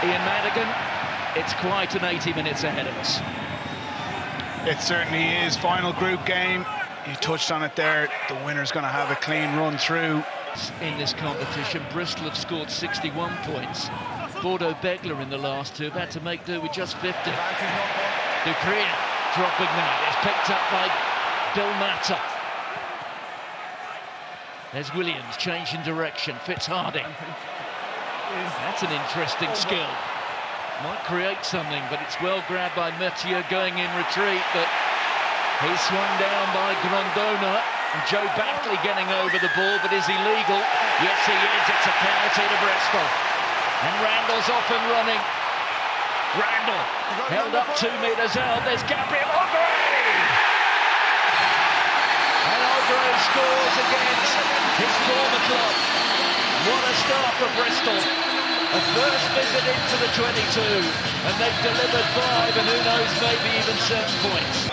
Ian Madigan, it's quite an 80 minutes ahead of us. It certainly is. Final group game. You touched on it there. The winner's going to have a clean run through. In this competition, Bristol have scored 61 points. Bordeaux Bègles in the last two have had to make do with just 50. Dupree dropping that. It's picked up by Bill Matter. There's Williams changing direction. Fitzharding. That's an interesting skill. Might create something, but it's well grabbed by Mathieu going in retreat, but he's swung down by Grondona. And Joe Batley getting over the ball, but is he legal? Yes, he is. It's a penalty to Bristol. And Randall's off and running. Randall held up 2 metres out. There's Gabriel Ogre! And Ogre scores against his former club. What a start for Bristol. A first visit into the 22, and they've delivered 5, and who knows, maybe even 7 points.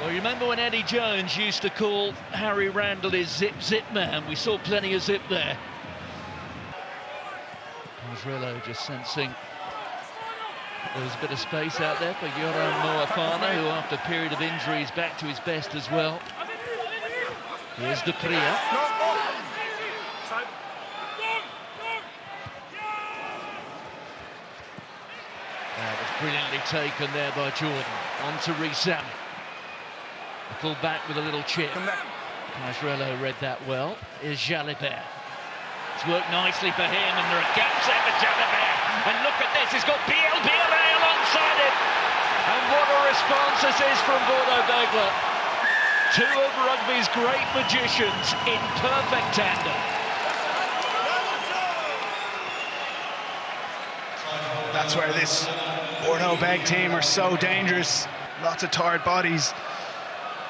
Well, remember when Eddie Jones used to call Harry Randall his zip man? We saw plenty of zip there. Pasrello just sensing there was a bit of space out there for Yoram Moafana, who after a period of injury is back to his best as well. Here's Dupree. That was brilliantly taken there by Jordan. On to Rhys-Sam. The full back with a little chip. Pasrello read that well. Here's Jalibert. It's worked nicely for him, and there are gaps there for Jalibert. And look at this, he's got BLBRA alongside him. And what a response this is from Bordeaux Bègles. Two of rugby's great magicians in perfect tandem. That's where this Bordeaux Bègles team are so dangerous. Lots of tired bodies.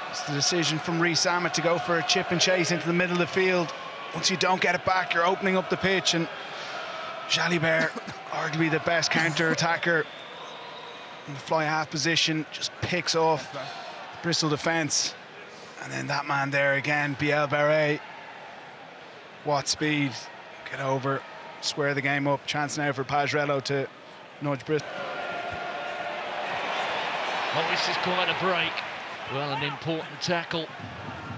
It's the decision from Rhys-Sam to go for a chip and chase into the middle of the field. Once you don't get it back, you're opening up the pitch, and Jalibert, arguably the best counter-attacker in the fly half position, just picks off the Bristol defence. And then that man there again, BLBRA. What speed, get over, square the game up. Chance now for Pasrello to nudge Bristol. Oh, this is quite a break. Well, an important tackle.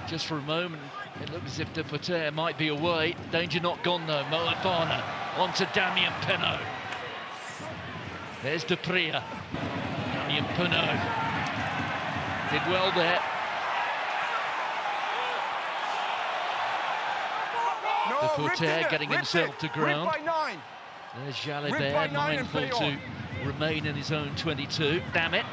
Just for a moment, it looked as if Dupater might be away. Danger not gone though. Moafana onto Damien Penaud. There's Dupree. Damien Penaud did well there. Dupater getting himself to ground. There's Jalibert, mindful to remain in his own 22. Damn it.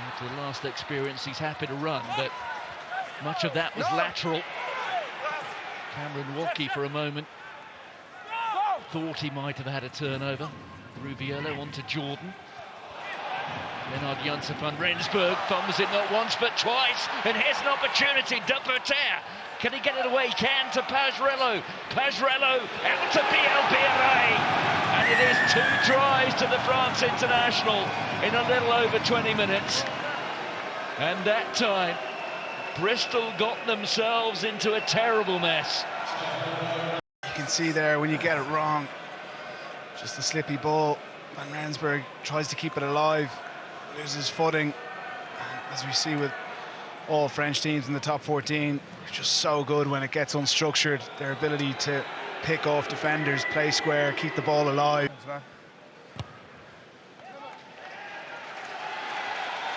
After the last experience, he's happy to run, but much of that was lateral. Cameron Waukee for a moment thought he might have had a turnover. Rubiello onto Jordan. Bernard Janssen van Rensburg fumbles it not once but twice, and here's an opportunity. Dupater, can he get it away? He can to Pasrello. Pasrello out to BLBRA, and it is 2 tries to the France international in a little over 20 minutes. And that time, Bristol got themselves into a terrible mess. You can see there when you get it wrong, just a slippy ball. Van Rensburg tries to keep it alive, loses footing, and as we see with all French teams in the top 14, they're just so good when it gets unstructured. Their ability to pick off defenders, play square, keep the ball alive.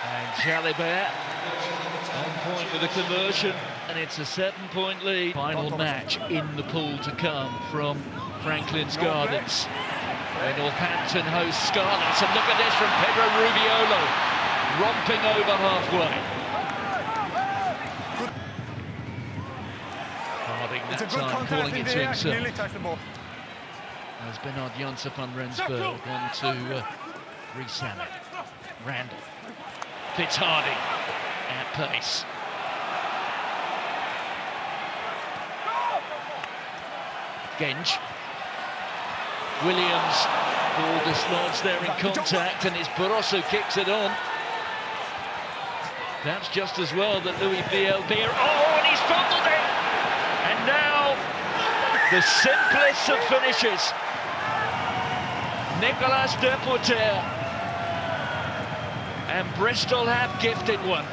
And Jalibert on point with a conversion, and it's a 7-point lead. Final match in the pool to come from Franklin's Gardens. And Northampton hosts Scarlets, and look at this from Pedro Rubiolo, romping over halfway. Harding that time calling it to himself. There's Bernard Janssen van Rensburg on to Rhys-Sam. Randall. Fitzharding at pace. Genge. Williams, ball dislodged there in contact, and it's Barroso kicks it on. That's just as well that Louis BLBRA. Oh, and he's fumbled it! And now The simplest of finishes. Nicolas Deporter. And Bristol have gifted one.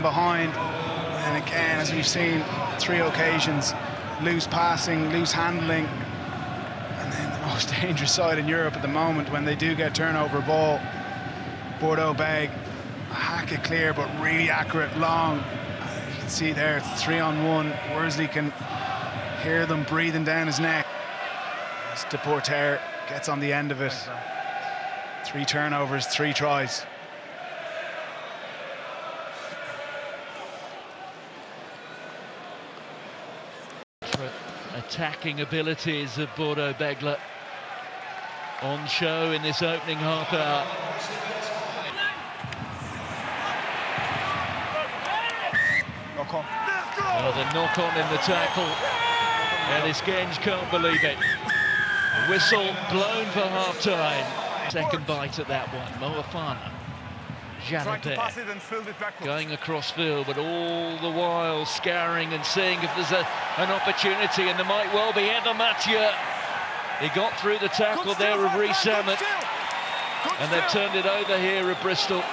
Behind, and again, as we've seen, 3 occasions, loose passing, loose handling, and then the most dangerous side in Europe at the moment when they do get turnover ball. Bordeaux Bègles, hack it clear, but really accurate, long. You can see there, it's 3-on-1. Worsley can hear them breathing down his neck. As Deporter gets on the end of it. 3 turnovers, 3 tries. Attacking abilities of Bordeaux Bègles on show in this opening half hour. Oh, the knock-on in the tackle. Ellis Genge can't believe it. The whistle blown for half-time. Second bite at that one. Moafana. Jalibert going across field, but all the while scouring and seeing if there's an opportunity, and there might well be. Ever Mathieu, he got through the tackle there of Rhys Hammett, and they've turned it over here at Bristol.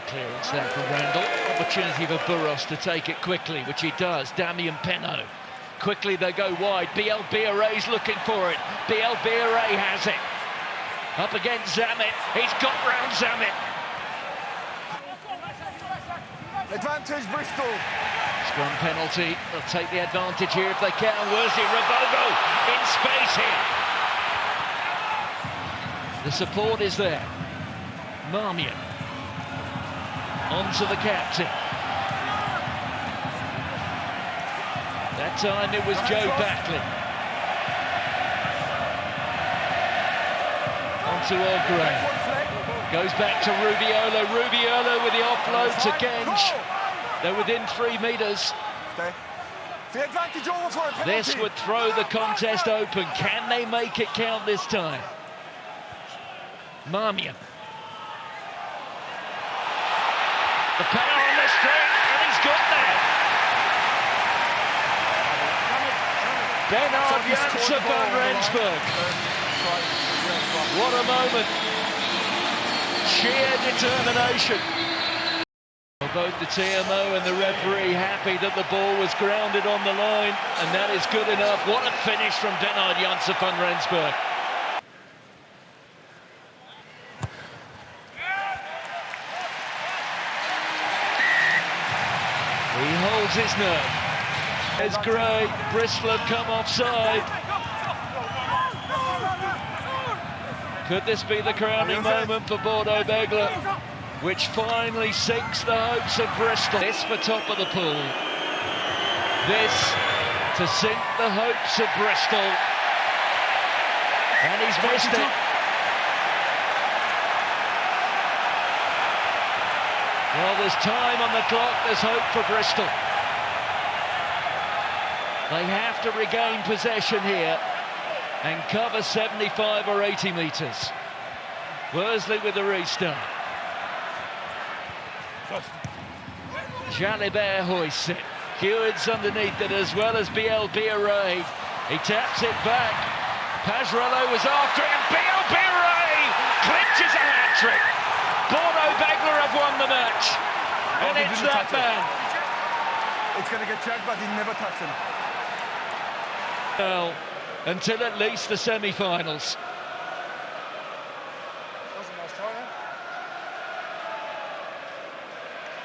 Clearance there for Randall. Opportunity for Burros to take it quickly, which he does. Damien Penaud. Quickly they go wide. BL-Biarré's looking for it. BL-Biarré has it. Up against Zammit. He's got round Zammit. Advantage Bristol. Scrum penalty. They'll take the advantage here if they can. Worsley, Rabogo in space here. The support is there. Marmion. Onto the captain. That time it was Joe Backley. Onto O'Gray. Goes back to Rubiolo. Rubiolo with the offload to Genge. They're within 3 metres. This would throw the contest open. Can they make it count this time? Marmion. The power on the straight, and he's got that. Bernard Janssen van Rensburg. What a moment. Sheer determination. Both the TMO and the referee happy that the ball was grounded on the line, and that is good enough. What a finish from Bernard Janssen van Rensburg. He holds his nerve. There's Gray. Bristol have come offside. Could this be the crowning moment for Bordeaux Bègles, which finally sinks the hopes of Bristol? This for top of the pool. This to sink the hopes of Bristol. And he's missed it. Well, there's time on the clock, there's hope for Bristol. They have to regain possession here and cover 75 or 80 metres. Worsley with the restart. Jalibert hoists it. Hewitt's underneath it as well as BL-Biarré. He taps it back. Pajrello was after it, and BL-Biarré clinches a hat-trick. Bordeaux Bègles have won the match, and it's that man. It's going to get checked, but he never touched him. Well, until at least the semi-finals.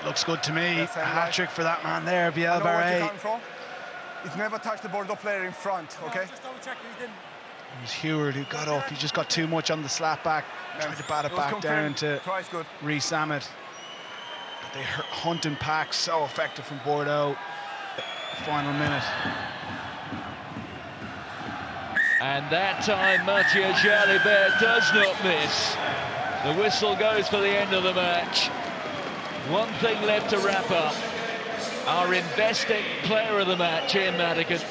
Looks good to me. A hat-trick for that man there, BL-Biarré. He's never touched the Bordeaux player in front, okay? Just double check he didn't. It was Heward who got up. He just got too much on the slap back. Tried to bat it back down to Rhys Hammett. But they hunting packs, so effective from Bordeaux. Final minute. And that time Mathieu Jalibert does not miss. The whistle goes for the end of the match. One thing left to wrap up. Our Investec player of the match, Ian Madigan.